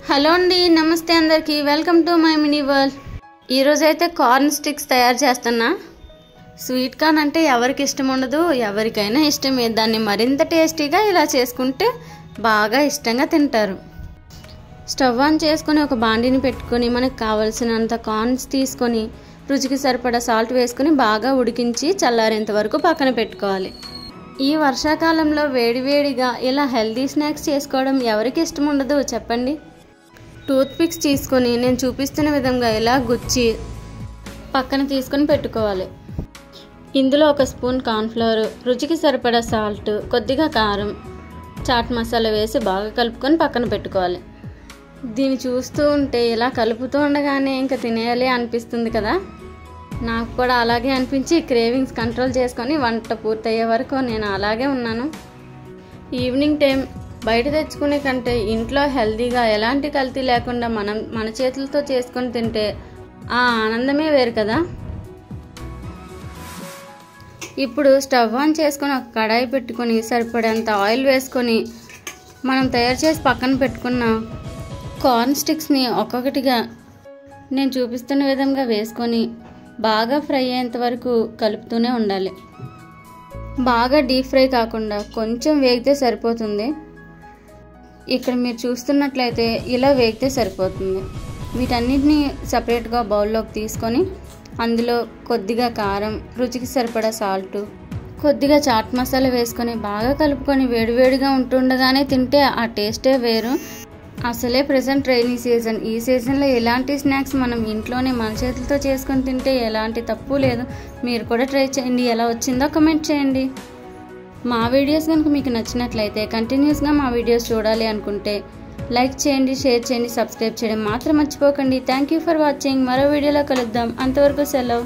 Hello అండి, నమస్తే అందరికీ. Welcome to my mini world. ఈరోజైతే కార్న్ స్టిక్స్ తయారు చేస్తున్నా. స్వీట్ కార్న్ అంటే ఎవరికి ఇష్టం ఉండదు, ఎవరికైనా ఇష్టమే. దాన్ని మరింత టేస్టీగా ఇలా చేసుకుంటే బాగా ఇష్టంగా తింటారు. స్టవ్ ఆన్ చేసుకొని ఒక బాండిని పెట్టుకొని మనకు కావలసినంత కార్న్స్ తీసుకొని రుచికి సరిపడా సాల్ట్ వేసుకొని బాగా ఉడికించి చల్లారేంత వరకు పక్కన పెట్టుకోవాలి. ఈ వర్షాకాలంలో వేడివేడిగా ఇలా హెల్దీ స్నాక్స్ చేసుకోవడం ఎవరికి ఇష్టం ఉండదు చెప్పండి. టూత్ పిక్స్ తీసుకొని నేను చూపిస్తున్న విధంగా ఇలా గుచ్చి పక్కన తీసుకొని పెట్టుకోవాలి. ఇందులో ఒక స్పూన్ కార్న్ఫ్లవర్, రుచికి సరిపడా సాల్ట్, కొద్దిగా కారం, చాట్ మసాలా వేసి బాగా కలుపుకొని పక్కన పెట్టుకోవాలి. దీన్ని చూస్తూ ఉంటే ఇలా కలుపుతూ ఉండగానే ఇంకా తినేయాలి అనిపిస్తుంది కదా. నాకు కూడా అలాగే అనిపించి క్రేవింగ్స్ కంట్రోల్ చేసుకొని వంట పూర్తయ్యే వరకు నేను అలాగే ఉన్నాను. ఈవినింగ్ టైం బయట తెచ్చుకునే కంటే ఇంట్లో హెల్తీగా ఎలాంటి కల్తీ లేకుండా మన చేతులతో చేసుకొని తింటే ఆ ఆనందమే వేరు కదా. ఇప్పుడు స్టవ్ ఆన్ చేసుకొని ఒక కడాయి పెట్టుకొని సరిపడేంత ఆయిల్ వేసుకొని మనం తయారు చేసి పక్కన పెట్టుకున్న కార్న్ స్టిక్స్ని ఒక్కొక్కటిగా నేను చూపిస్తున్న విధంగా వేసుకొని బాగా ఫ్రై అయ్యేంత వరకు కలుపుతూనే ఉండాలి. బాగా డీప్ ఫ్రై కాకుండా కొంచెం వేగితే సరిపోతుంది. ఇక్కడ మీరు చూస్తున్నట్లయితే ఇలా వేగితే సరిపోతుంది. వీటన్నిటిని సపరేట్గా బౌల్లోకి తీసుకొని అందులో కొద్దిగా కారం, రుచికి సరిపడా సాల్ట్, కొద్దిగా చాట్ మసాలా వేసుకొని బాగా కలుపుకొని వేడివేడిగా ఉంటుండగానే తింటే ఆ టేస్టే వేరు. అసలే ప్రెసెంట్ రైనీ సీజన్. ఈ సీజన్లో ఎలాంటి స్నాక్స్ మనం ఇంట్లోనే మన చేతులతో చేసుకొని తింటే ఎలాంటి తప్పు లేదు. మీరు కూడా ట్రై చేయండి. ఎలా వచ్చిందో కమెంట్ చేయండి. మా వీడియోస్ కనుక మీకు నచ్చినట్లయితే కంటిన్యూస్గా మా వీడియోస్ చూడాలి అనుకుంటే లైక్ చేయండి, షేర్ చేయండి, సబ్స్క్రైబ్ చేయడం మాత్రం మర్చిపోకండి. Thank you for watching. మరో వీడియోలో కలుద్దాం. అంతవరకు సెలవు.